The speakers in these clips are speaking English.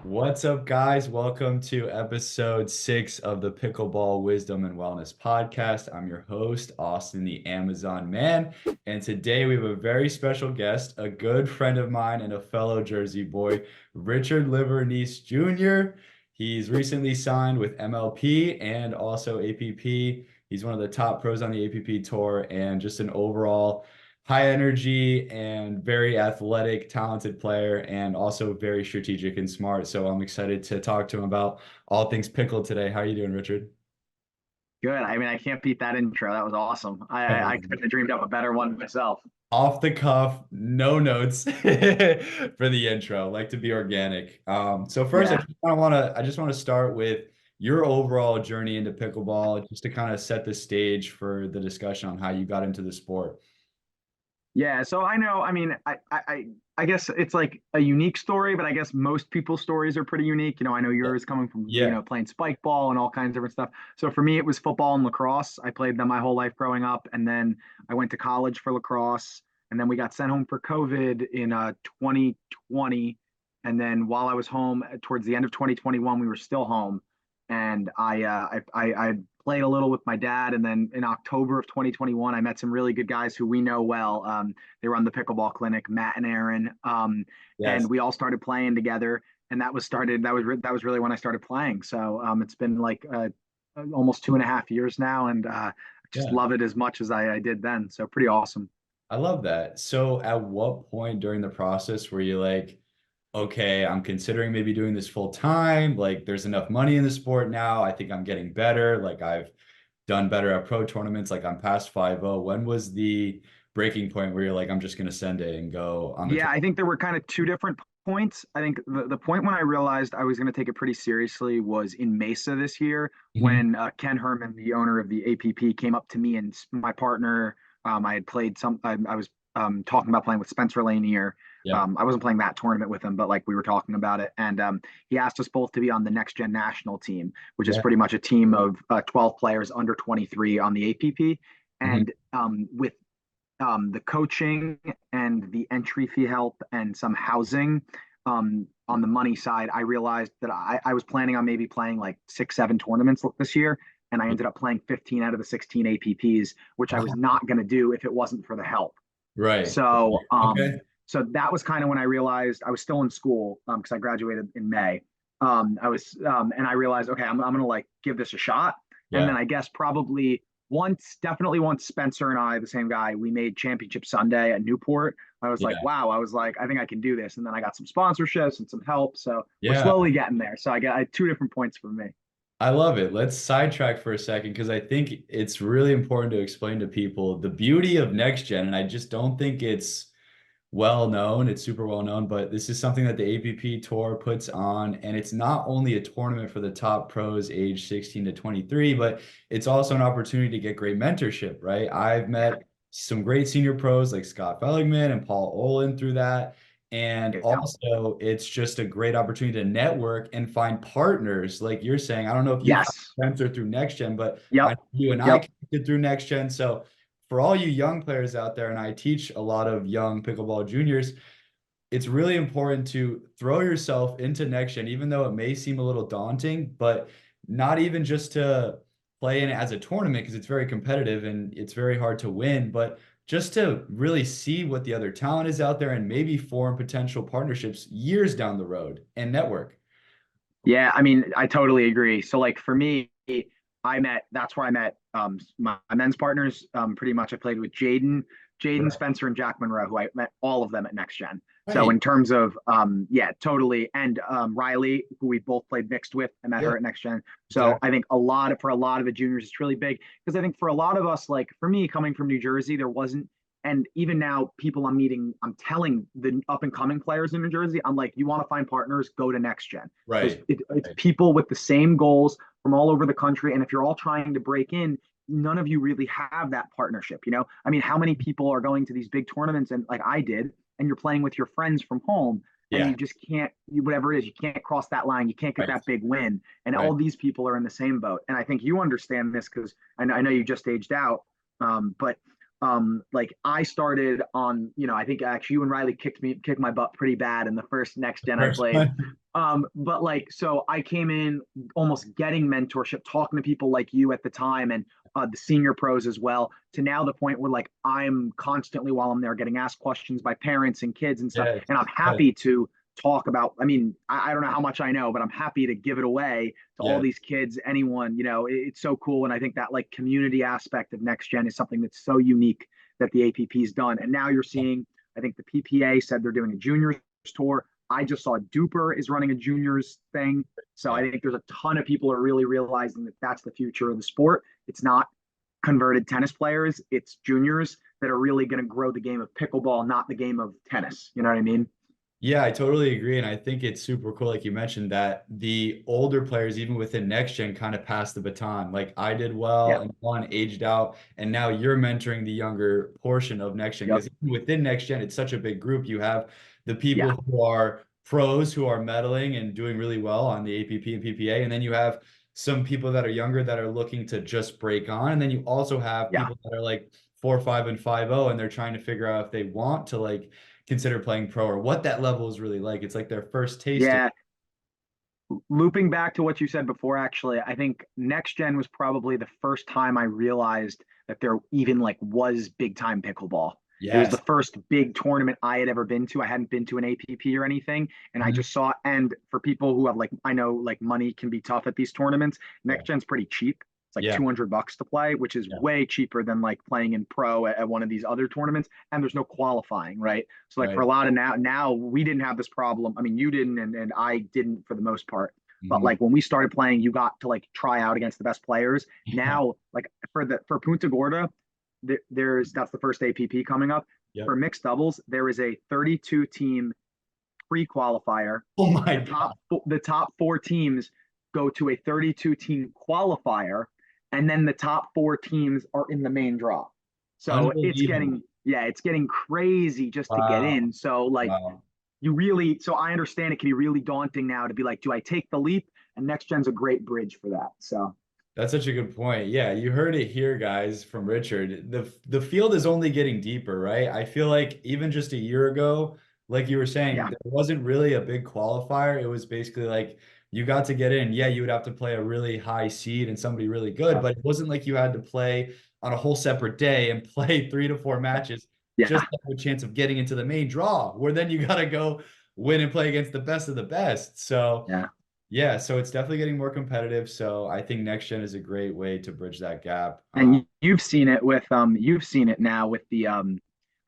What's up, guys? Welcome to episode 6 of the Pickleball Wisdom and Wellness Podcast. I'm your host, Austin, the Amazon Man. And today we have a very special guest, a good friend of mine and a fellow Jersey boy, Richard Livornese Jr. He's recently signed with MLP and also APP. He's one of the top pros on the APP tour and just an overall high energy and very athletic, talented player, and also very strategic and smart. So I'm excited to talk to him about all things pickle today. How are you doing, Richard? Good. I mean, I can't beat that intro. That was awesome. I couldn't have dreamed up a better one myself. Off the cuff, no notes for the intro. Like to be organic. So first, Yeah. I just want to start with your overall journey into pickleball, just to kind of set the stage for the discussion on how you got into the sport. Yeah. So I know, I mean, I guess it's like a unique story, but I guess most people's stories are pretty unique. I know Yeah. yours coming from, Yeah. playing spike ball and all kinds of different stuff. So for me, it was football and lacrosse. I played them my whole life growing up. And then I went to college for lacrosse. And then we got sent home for COVID in 2020. And then while I was home towards the end of 2021, we were still home. And I played a little with my dad, and then in October of 2021, I met some really good guys who we know well. They run the pickleball clinic, Matt and Aaron, Yes. and we all started playing together. And that was really when I started playing. So it's been like almost 2.5 years now, and just Yeah. love it as much as I did then. So pretty awesome. I love that. So at what point during the process were you like, okay, I'm considering maybe doing this full time. Like, there's enough money in the sport now. I think I'm getting better. Like, I've done better at pro tournaments. Like, I'm past 5-0. When was the breaking point where you're like, I'm just going to send it and go on the Yeah, tour? I think there were kind of two different points. I think the point when I realized I was going to take it pretty seriously was in Mesa this year Mhm. when Ken Herman, the owner of the APP, came up to me and my partner. I had played I was talking about playing with Spencer Lanier. Yeah. I wasn't playing that tournament with him, but like we were talking about it. And he asked us both to be on the next gen national team, which is Yeah. pretty much a team of 12 players under 23 on the APP. Mhm. And with the coaching and the entry fee help and some housing on the money side, I realized that I was planning on maybe playing like 6, 7 tournaments this year. And I ended up playing 15 out of the 16 APPs, which I was not going to do if it wasn't for the help. Right. So, Okay. that was kind of when I realized I was still in school because I graduated in May. And I realized, okay, I'm going to like give this a shot. And Yeah. then I guess probably definitely once Spencer and I, the same guy, we made Championship Sunday at Newport. I was like, Yeah. wow, I was like, I think I can do this. And then I got some sponsorships and some help. So we're Yeah. slowly getting there. So I had two different points for me. I love it. Let's sidetrack for a second because I think it's really important to explain to people the beauty of next gen. And I just don't think it's well known. It's super well known, but this is something that the APP Tour puts on. And it's not only a tournament for the top pros age 16 to 23, but it's also an opportunity to get great mentorship, right? I've Yeah. met some great senior pros like Scott Felligman and Paul Olin through that. And Yeah. also, it's just a great opportunity to network and find partners. Like you're saying, I don't know if you found Yes. Spencer through Next Gen, but I Yep. know you and I Yep. connected through Next Gen. So for all you young players out there, and I teach a lot of young pickleball juniors, it's really important to throw yourself into next gen, even though it may seem a little daunting, but not even just to play in it as a tournament because it's very competitive and it's very hard to win, but just to really see what the other talent is out there and maybe form potential partnerships years down the road and network. Yeah, I mean, I totally agree. So like for me, that's where I met my men's partners. Pretty much I played with Jaden Right. Spencer and Jack Monroe, who I met all of them at Next Gen. So Right. in terms of yeah, totally. And Riley, who we both played mixed with, I met Yeah, her at Next Gen. So exactly. I think for a lot of the juniors, it's really big because I think for a lot of us, like for me coming from New Jersey, there wasn't and even now, people I'm meeting, I'm telling the up and coming players in New Jersey, I'm like, you want to find partners, go to Next Gen because Right. it's Right. people with the same goals from all over the country. And if you're all trying to break in, none of you really have that partnership. I mean, how many people are going to these big tournaments and like I did, and you're playing with your friends from home and Yeah. you just can't, whatever it is, you can't cross that line. You can't get Right. that big win. And Right. all these people are in the same boat. And I think you understand this because I know you just aged out. But Like I started on, I think actually you and Riley kicked my butt pretty bad in the first next gen I First played. one. But like, so I came in almost getting mentorship, talking to people like you at the time and the senior pros as well, to now the point where like I'm constantly while I'm there getting asked questions by parents and kids and stuff. Yes. And I'm Yes. happy to talk about, I mean, I don't know how much I know, but I'm happy to give it away to all Yes. these kids, anyone, it's so cool. And I think that like community aspect of next gen is something that's so unique that the APP's done. And now you're seeing, I think the PPA said they're doing a juniors tour. I just saw Duper is running a juniors thing. So Yeah. I think there's a ton of people are really realizing that that's the future of the sport. It's not converted tennis players, it's juniors that are really going to grow the game of pickleball, not the game of tennis. You know what I mean? Yeah, I totally agree. And I think it's super cool, like you mentioned, that the older players, even within next gen, kind of passed the baton. Like I did well Yeah. and one aged out, and now you're mentoring the younger portion of next gen. Yep. Because within next gen, it's such a big group. You have the Yeah. people who are pros who are medaling and doing really well on the APP and PPA, and then you have some people that are younger that are looking to just break on, and then you also have Yeah. people that are like 4, 5, and 5-0, and they're trying to figure out if they want to like consider playing pro or what that level is really like. It's like their first taste of. Yeah. Looping back to what you said before, actually, I think next gen was probably the first time I realized that there even like was big time pickleball. It was the Yes. first big tournament I had ever been to. I hadn't been to an APP or anything, and I Mhm. just saw. And for people who have like, I know like money can be tough at these tournaments. Yeah. Next gen's pretty cheap. It's like Yeah. $200 to play, which is Yeah. way cheaper than like playing in pro at one of these other tournaments. And there's no qualifying, right? So like for Right. a lot of now we didn't have this problem. I mean, you didn't, and I didn't for the most part. But Mhm. like when we started playing, you got to like try out against the best players. Yeah. Now, like for Punta Gorda, there's that's the first APP coming up. For Yep. mixed doubles, there is a 32 team pre-qualifier. Oh my The God. top four teams go to a 32 team qualifier, and then the top four teams are in the main draw. So Unbelievable. it's getting crazy just to get Wow. in. So like Wow. so I understand it can be really daunting now to be like, do I take the leap? And next gen's a great bridge for that. So That's such a good point. Yeah, you heard it here, guys, from Richard. The field is only getting deeper, right? I feel like even just a year ago, like you were saying, yeah, there wasn't really a big qualifier. It was basically like you got to get in. Yeah, you would have to play a really high seed and somebody really good, yeah, but it wasn't like you had to play on a whole separate day and play 3 to 4 matches just yeah, to have a chance of getting into the main draw, where then you got to go win and play against the best of the best. So yeah. yeah, so it's definitely getting more competitive. So I think next gen is a great way to bridge that gap. And you've seen it with you've seen it now with the I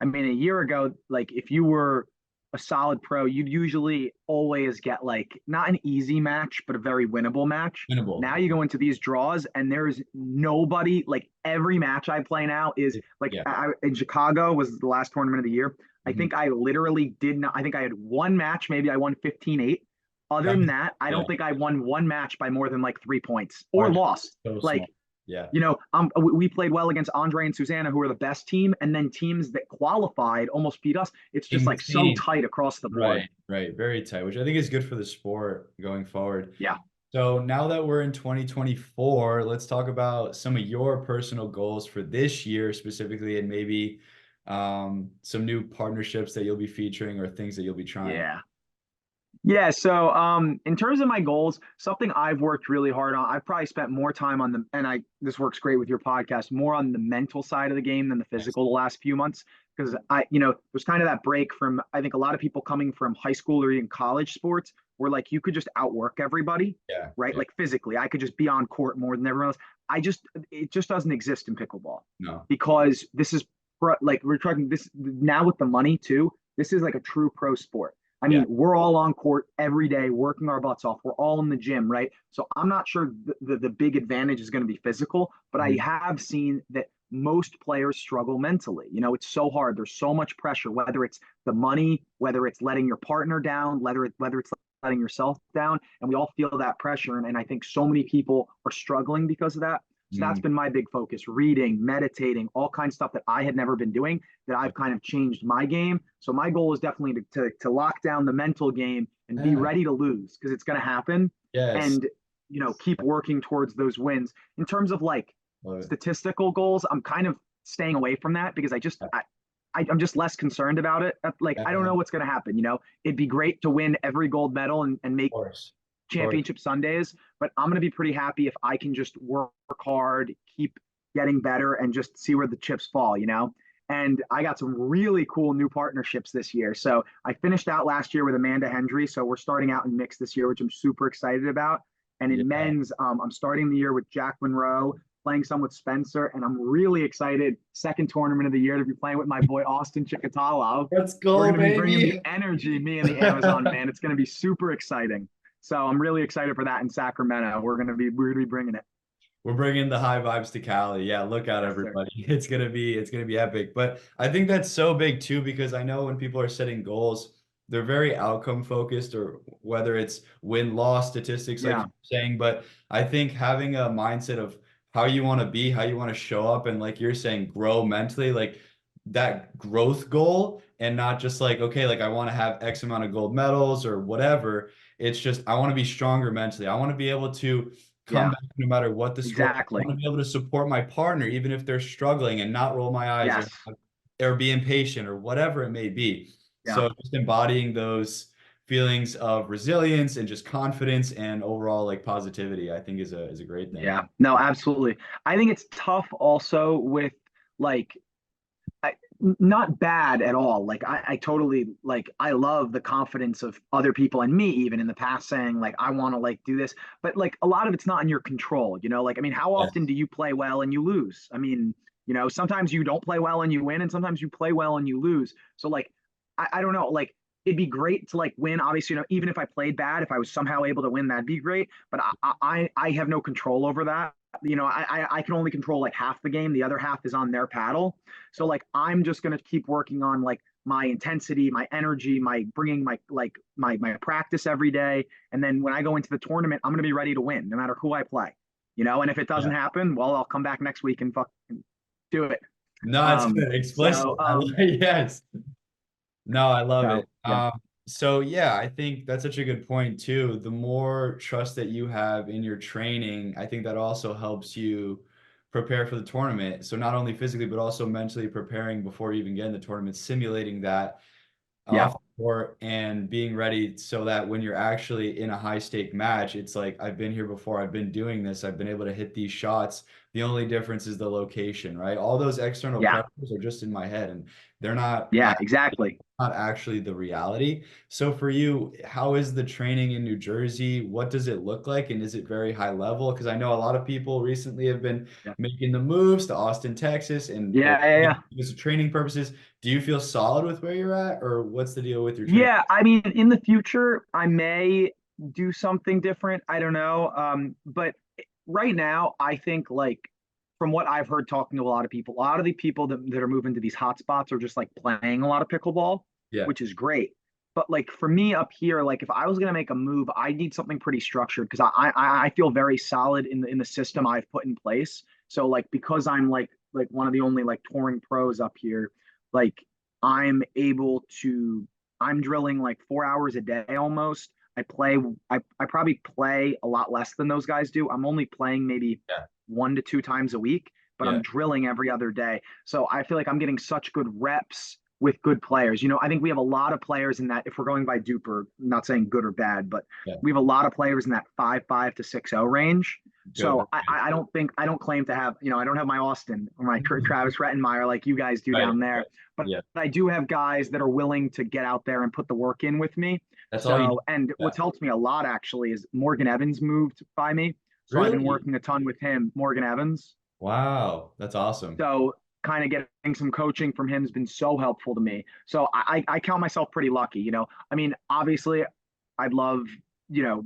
mean a year ago, like if you were a solid pro, you'd usually always get like not an easy match, but a very winnable match. Winnable. Now you go into these draws and there's nobody, like every match I play now is like Yeah. in Chicago was the last tournament of the year. I Mhm. think I literally did not, I think I had one match, maybe I won 15-8. Other That than was, that, I yeah, don't think I won one match by more than like 3 points or margin lost. so Like, small. Yeah. we played well against Andre and Susanna, who are the best team, and then teams that qualified almost beat us. It's just like so Insane. tight across the board. Right, right. Very tight, which I think is good for the sport going forward. Yeah, So now that we're in 2024, let's talk about some of your personal goals for this year specifically, and maybe some new partnerships that you'll be featuring or things that you'll be trying. yeah. Yeah, so in terms of my goals, something I've worked really hard on, I've probably spent more time on the, and I this works great with your podcast, more on the mental side of the game than the Nice. physical the last few months. Because there's kind of that break from, I think a lot of people coming from high school or even college sports where like you could just outwork everybody, Yeah, right? yeah. Like physically, I could just be on court more than everyone else. It just doesn't exist in pickleball No. because this is like we're talking this now with the money too. This is like a true pro sport. I Yeah. mean, we're all on court every day working our butts off. We're all in the gym, right? So I'm not sure the big advantage is going to be physical, but I Mhm. have seen that most players struggle mentally. It's so hard. There's so much pressure, whether it's the money, whether it's letting your partner down, whether it's letting yourself down. And we all feel that pressure. And I think so many people are struggling because of that. So that's Mm. been my big focus: reading, meditating, all kinds of stuff that I had never been doing that I've kind of changed my game. So my goal is definitely to lock down the mental game and be Yeah. ready to lose because it's going to happen. Yes. And keep working towards those wins. In terms of like Love it. statistical goals, I'm kind of staying away from that because I'm just less concerned about it. Like, Yeah, I don't know of what's going to happen. It'd be great to win every gold medal and make course. Of course. championship Sundays, but I'm going to be pretty happy if I can just work hard, keep getting better, and just see where the chips fall. And I got some really cool new partnerships this year. So I finished out last year with Amanda Hendry. So we're starting out in mixed this year, which I'm super excited about. And in Yeah. men's, I'm starting the year with Jack Monroe, playing some with Spencer, and I'm really excited. Second tournament of the year to be playing with my boy Austin Chickatalo. Let's We're go, going to be bringing the baby. energy, me and the Amazon man. It's going to be super exciting. So I'm really excited for that in Sacramento. We're gonna be bringing it. We're bringing the high vibes to Cali. Yeah, look out, Yes, sir. everybody. It's gonna be epic. But I think that's so big too, because I know when people are setting goals, they're very outcome focused, or whether it's win-loss statistics, like Yeah, you're saying. But I think having a mindset of how you want to be, how you want to show up, and like you're saying, grow mentally, like that growth goal, and not just like, okay, like I want to have X amount of gold medals or whatever. It's just I want to be stronger mentally. I want to be able to come yeah, back no matter what the score. I want exactly. to be able to support my partner even if they're struggling, and not roll my eyes, Yes, or be impatient or whatever it may be. yeah, So just embodying those feelings of resilience and just confidence and overall like positivity, I think is a great thing. yeah. No, absolutely. I think it's tough also with like I, not bad at all. Like I totally like I love the confidence of other people and me even in the past saying like I want to like do this, but like a lot of it's not in your control. Like I mean, how often Yes. do you play well and you lose? I mean, sometimes you don't play well and you win, and sometimes you play well and you lose. So like I don't know, like it'd be great to like win. Obviously, even if I played bad, if I was somehow able to win, that'd be great. But I have no control over that. I can only control like half the game. The other half is on their paddle. So like I'm just gonna keep working on like my intensity, my energy, my bringing my like my practice every day. And then when I go into the tournament, I'm gonna be ready to win no matter who I play. And if it doesn't Yeah. happen, well, I'll come back next week and fucking do it. No, it's Um, good. Explicit. so I like, yes. No, I love so it. yeah, So yeah, I think that's such a good point too. The more trust that you have in your training, I think that also helps you prepare for the tournament. So not only physically, but also mentally preparing before you even get in the tournament, simulating that yeah, off the court and being ready so that when you're actually in a high stake match, it's like, I've been here before, I've been doing this, I've been able to hit these shots. The only difference is the location, right? All those external yeah, pressures are just in my head, and they're not yeah, exactly. not actually the reality. So for you, how is the training in New Jersey? What does it look like? And is it very high level? Because I know a lot of people recently have been Yeah, making the moves to Austin, Texas, and they're yeah, yeah, yeah. because of training purposes. Do you feel solid with where you're at, or what's the deal with your training? Yeah, I mean, in the future, I may do something different. I don't know. But right now, I think like from what I've heard talking to a lot of people, a lot of the people that are moving to these hotspots are just like playing a lot of pickleball, Yeah, which is great. But like for me up here, like if I was gonna make a move, I need something pretty structured because I feel very solid in the system I've put in place. So like because I'm like one of the only like touring pros up here, like I'm able to I'm drilling like 4 hours a day almost. I play, I probably play a lot less than those guys do. I'm only playing maybe yeah, 1 to 2 times a week, but I'm yeah, drilling every other day. So I feel like I'm getting such good reps with good players. I think we have a lot of players in that, if we're going by Duper, I'm not saying good or bad, but yeah. we have a lot of players in that 5-5 to 6-0 range. Good. So I don't claim to have, I don't have my Austin or my Travis Rettenmeyer like you guys do Right, down there, right. but Yeah, I do have guys that are willing to get out there and put the work in with me. that's all you need. So, and Yeah. what's helped me a lot actually is Morgan Evans moved by me. So I've been Really? working a ton with him, Morgan Evans. Wow, that's awesome. So kind of getting some coaching from him has been so helpful to me. So I count myself pretty lucky. I mean, obviously I'd love, you know,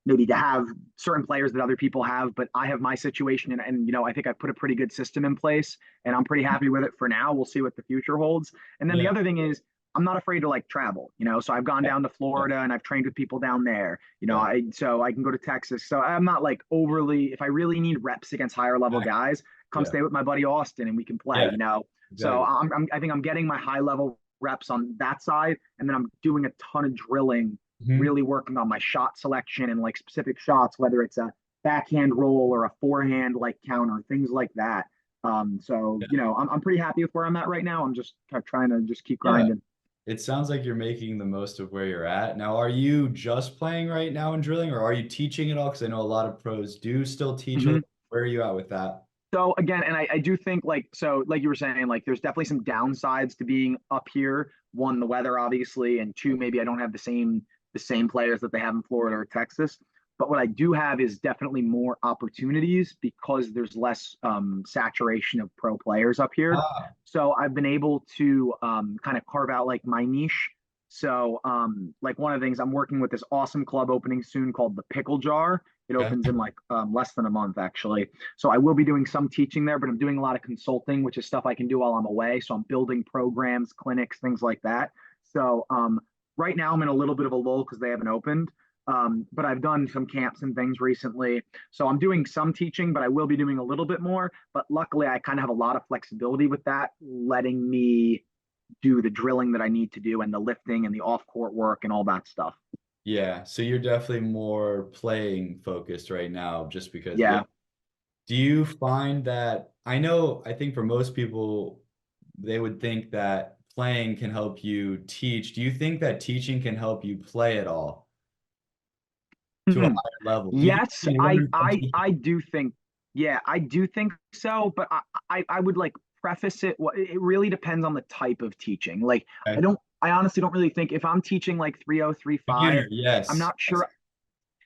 maybe to have certain players that other people have, but I have my situation and I think I put a pretty good system in place and I'm pretty happy with it for now. We'll see what the future holds. And then the Yeah, other thing is I'm not afraid to like travel. So I've gone yeah, down to yeah, Florida and I've trained with people down there. yeah. So I can go to Texas. So I'm not like overly, if I really need reps against higher level Exactly. guys, come Yeah, stay with my buddy Austin and we can play, yeah, you know. So exactly. I think I'm getting my high level reps on that side, and then I'm doing a ton of drilling, Mhm. really working on my shot selection and like specific shots, whether it's a backhand roll or a forehand like counter, things like that. So, Yeah. I'm pretty happy with where I'm at right now. I'm just trying to just keep Yeah. grinding. It sounds like you're making the most of where you're at. Now, are you just playing right now in drilling, or are you teaching at all? Because I know a lot of pros do still teach a Mhm. little. Where are you at with that? So again, and I do think like you were saying, like there's definitely some downsides to being up here. One, the weather, obviously, and two, maybe I don't have the same players that they have in Florida or Texas. But what I do have is definitely more opportunities because there's less saturation of pro players up here. Ah, So I've been able to kind of carve out like my niche. So like one of the things I'm working with this awesome club opening soon called the Pickle Jar. It okay. opens in like less than a month actually. So I will be doing some teaching there, but I'm doing a lot of consulting, which is stuff I can do while I'm away. So I'm building programs, clinics, things like that. So right now I'm in a little bit of a lull because they haven't opened. But I've done some camps and things recently. So I'm doing some teaching, but I will be doing a little bit more. But luckily, I kind of have a lot of flexibility with that, letting me do the drilling that I need to do and the lifting and the off court work and all that stuff. Yeah. So you're definitely more playing focused right now, just because, yeah. Yeah. Do you find that, I know, I think for most people, they would think that playing can help you teach. Do you think that teaching can help you play at all to a Mhm. higher level? Do you think Yes, you can I learn from I teaching? I do think, yeah, I do think so, but I would like preface it. It really depends on the type of teaching. Like Okay. I honestly don't really think if I'm teaching like 3035, Beginner, I'm yes. not sure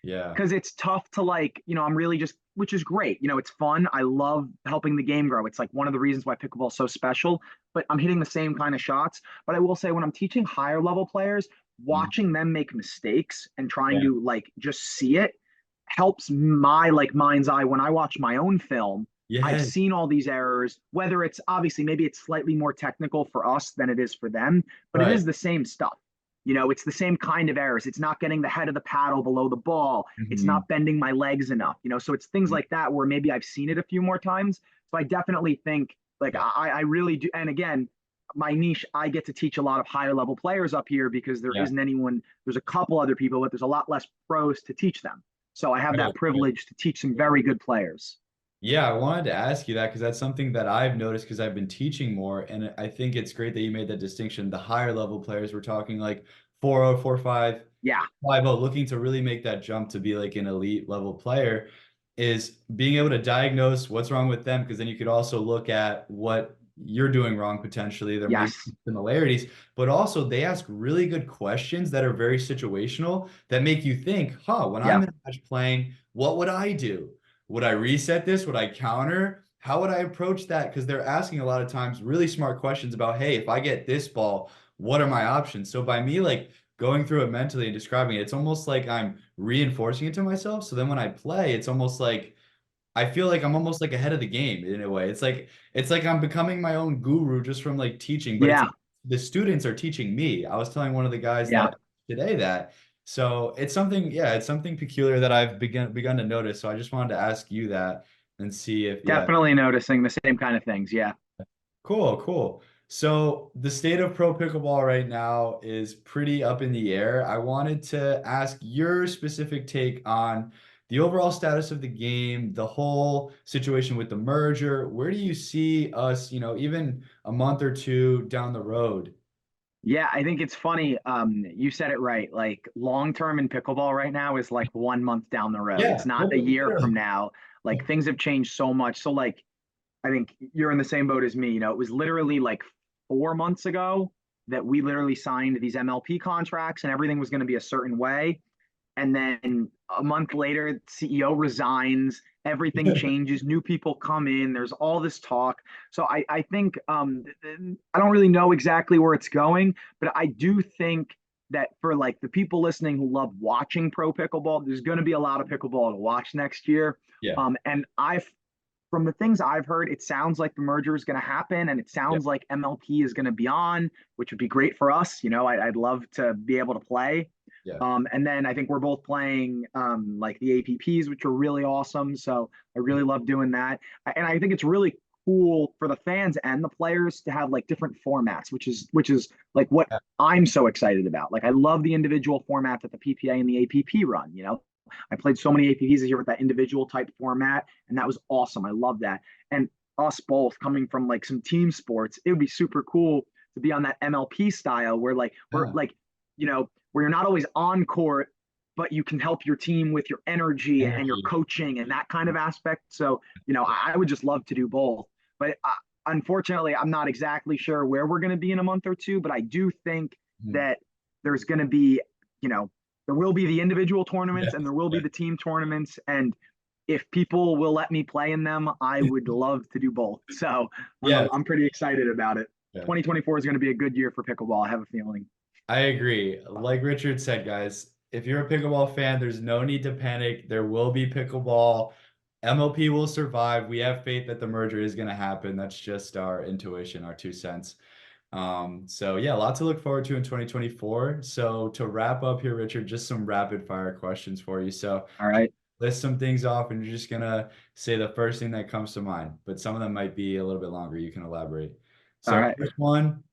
Yeah. because it's tough to like, I'm really just, which is great. It's fun. I love helping the game grow. It's like one of the reasons why pickleball is so special, but I'm hitting the same kind of shots. But I will say when I'm teaching higher level players, Mm. watching them make mistakes and trying Yeah. to like just see it helps my like mind's eye when I watch my own film. I've Yes. seen all these errors, whether it's obviously maybe it's slightly more technical for us than it is for them, but it Right. is the same stuff. It's the same kind of errors. It's not getting the head of the paddle below the ball. It's Mhm. not bending my legs enough. So it's things like that where maybe I've seen it a few more times. So I definitely think like Yeah. I really do. And again, my niche, I get to teach a lot of higher level players up here because there Yeah. isn't anyone, there's a couple other people, but there's a lot less pros to teach them. So I have Right. that Right. privilege to teach some very good players. Yeah, I wanted to ask you that because that's something that I've noticed because I've been teaching more. And I think it's great that you made that distinction. The higher level players, we're talking like 4.0, 4.5, Yeah, 5.0, looking to really make that jump to be like an elite level player, is being able to diagnose what's wrong with them. Because then you could also look at what you're doing wrong potentially. There may be yes, similarities, but also they ask really good questions that are very situational that make you think, huh, when I'm yeah, in a match playing, what would I do? Would I reset this? Would I counter? How would I approach that? Because they're asking a lot of times really smart questions about, hey, if I get this ball, what are my options? So by me like going through it mentally and describing it, it's almost like I'm reinforcing it to myself. So then when I play, it's almost like I feel like I'm almost like ahead of the game in a way. It's like I'm becoming my own guru just from like teaching, but it's yeah, like the students are teaching me. I was telling one of the guys yeah. that today that so it's something, yeah, it's something peculiar that I've begun to notice. So I just wanted to ask you that and see if, yeah. Definitely noticing the same kind of things. Yeah. Cool, cool. So the state of pro pickleball right now is pretty up in the air. I wanted to ask your specific take on the overall status of the game, the whole situation with the merger. Where do you see us, even a month or two down the road? Yeah, I think it's funny. You said it right. Like long term in pickleball right now is like 1 month down the road. Yeah, It's not a year literally. from now. Like things have changed so much. So like I think you're in the same boat as me. It was literally like 4 months ago that we literally signed these MLP contracts and everything was going to be a certain way. And then a month later, CEO resigns, everything changes, new people come in, there's all this talk. So I think I don't really know exactly where it's going, but I do think that for like the people listening who love watching pro pickleball, there's going to be a lot of pickleball to watch next year. Yeah, And from the things I've heard, it sounds like the merger is going to happen, and it yeah, sounds like MLP is going to be on, which would be great for us. I'd love to be able to play. yeah, And then I think we're both playing like the APPs, which are really awesome. So I really love doing that. And I think it's really cool for the fans and the players to have like different formats, which is like what yeah, I'm so excited about. Like I love the individual format that the PPA and the APP run. I played so many APPs this year with that individual type format, and that was awesome. I love that. And us both coming from like some team sports, it would be super cool to be on that MLP style where like we're Yeah. like, where you're not always on court, but you can help your team with your energy and your Energy. coaching and that kind of aspect. So, I would just love to do both. But unfortunately, I'm not exactly sure where we're going to be in a month or two, but I do think Mhm. that there's going to be, there will be the individual Yeah. tournaments and there will be Yeah. the team tournaments. And if people will let me play in them, I would love to do both. So Yeah. I'm pretty excited about it. Yeah. 2024 is going to be a good year for pickleball. I have a feeling. I agree. Like Richard said, guys, if you're a pickleball fan, there's no need to panic. There will be pickleball. MLP will survive. We have faith that the merger is going to happen. That's just our intuition, our 2 cents. So yeah, a lot to look forward to in 2024. So to wrap up here, Richard, just some rapid fire questions for you. So All right. list some things off and you're just gonna say the first thing that comes to mind, but some of them might be a little bit longer. You can elaborate. All So right. first one,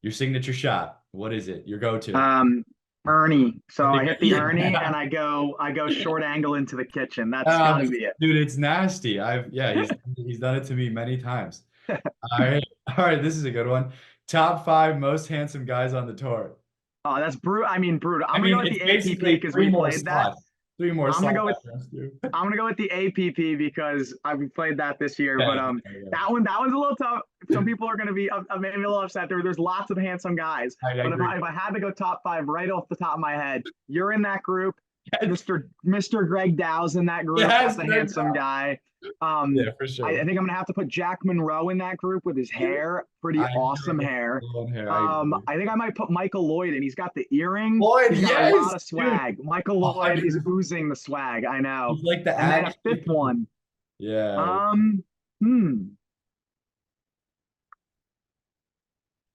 your signature shot. What is it? Your go-to? Um, Ernie. I So I think hit the Ernie and yeah. I go short angle into the kitchen. That's got to Um, be it. dude, it's nasty. Yeah, he's done it to me many times. All right. All right, this is a good one. Top five most handsome guys on the tour. Oh, that's brutal. I mean, brutal. I I'm gonna go mean, with it's the APP basically because three we more played that. slots. Three more I'm gonna slots go with after us, dude. I'm gonna go with the APP because I've played that this year. But Yeah, yeah, that one's a little tough. Some people are gonna be maybe a little upset. There's lots of handsome guys, I but if agree. I had to go top five right off the top of my head, you're in that group. Yes, Mr. Greg Dow's in that group. yes, That's a Greg handsome Down. guy. Yeah, for I sure. think I'm gonna have to put Jack Monroe in that group with his hair, pretty I awesome know. hair. Blonde hair. I agree. I think I might put Michael Lloyd in. He's got the earring. Lloyd, He's got a lot yes, of dude. swag. Michael Lloyd is 100. oozing the swag. I know. He's like the And then a action fifth dude. one. Yeah. Um, hmm,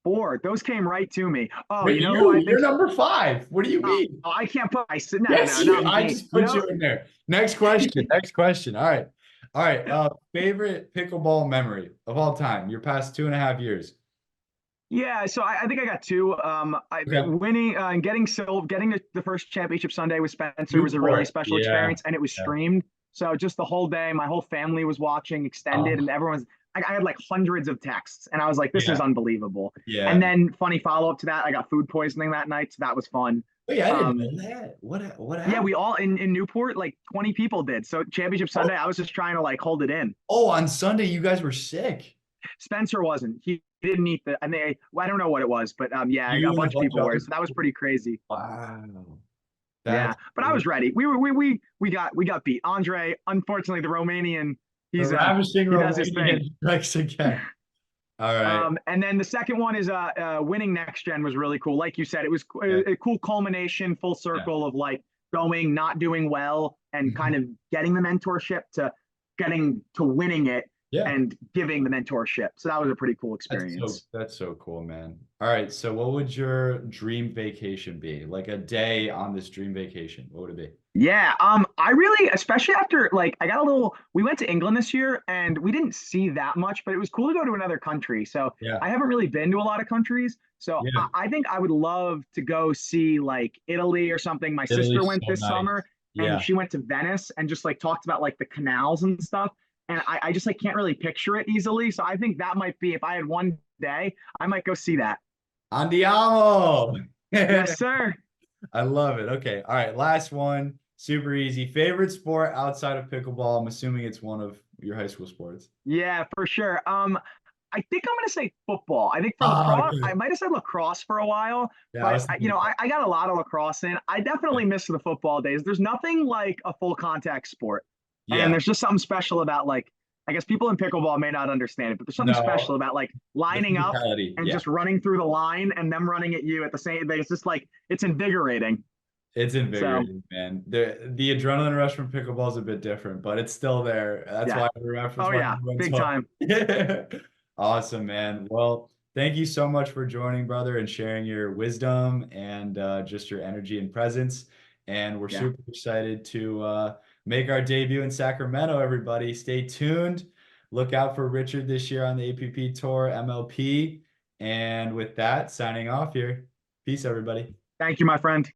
four. Those came right to me. Oh, Wait, you know who I you're think? number five. What do you Oh, mean? I can't put. I said no, Yes, no, you. not I me. just put you in there. Next question. Next question. All right. All right. Favorite pickleball memory of all time, your past 2.5 years. Yeah, so I think I got two. Okay. Winning and getting the first championship Sunday with Spencer was a really Newport. special Yeah. experience, and it was Yeah. streamed. So just the whole day, my whole family was watching extended, and Oh, everyone's. I had like hundreds of texts, and I was like, "This is yeah. unbelievable." And Yeah. then, funny follow up to that, I got food poisoning that night, so that was fun. Wait, I didn't Um, know that. What yeah, happened? we all in Newport, like 20 people did. So championship Oh, Sunday, I was just trying to like hold it in. oh, on Sunday you guys were sick. Spencer wasn't. He didn't eat the. I mean, well, I don't know what it was, but yeah, You a and a bunch of bunch people of were. other So that was people. pretty crazy. Wow. Yeah, That's but I was ready. We got beat. Andre, unfortunately, the Romanian, the he's ravishing he does his thing. Romanian strikes again. All right. And then the second one is winning next gen was really cool. Like you said, it was Yeah. a cool culmination, full Yeah. circle of like going, not doing well, and kind Mhm. of getting the mentorship to getting to winning it Yeah. and giving the mentorship. So that was a pretty cool experience. That's so cool, man. All right. So what would your dream vacation be? Like a day on this dream vacation. What would it be? Yeah, I really, especially after like I got a little. We went to England this year, and we didn't see that much, but it was cool to go to another country. So Yeah. I haven't really been to a lot of countries, so Yeah. I think I would love to go see like Italy or something. My sister Italy's went so this nice. summer, and Yeah. she went to Venice and just like talked about like the canals and stuff. And I just like can't really picture it easily. So I think that might be if I had one day, I might go see that. Andiamo. Yes, sir. I love it. Okay. All right. Last one. Super easy. Favorite sport outside of pickleball? I'm assuming it's one of your high school sports. Yeah, for sure. I think I'm going to say football. I think for Ah, lacrosse, I okay. might have said lacrosse for a while, Yeah, I but was thinking I got a lot of lacrosse in. I definitely miss the football days. There's nothing like a full contact sport, and yeah. there's just something special about like I guess people in pickleball may not understand it, but there's something special No, about like the lining up physicality. and Yeah. just running through the line and them running at you at the same. It's just like it's invigorating. It's So invigorating, man. The adrenaline rush from pickleball is a bit different, but it's still there. That's yeah, why that's oh why yeah, everyone's big hooked. time. Awesome, man. Well, thank you so much for joining, brother, and sharing your wisdom and just your energy and presence. And we're Yeah. super excited to make our debut in Sacramento, everybody. Stay tuned. Look out for Richard this year on the APP Tour MLP. And with that, signing off here. Peace, everybody. Thank you, my friend.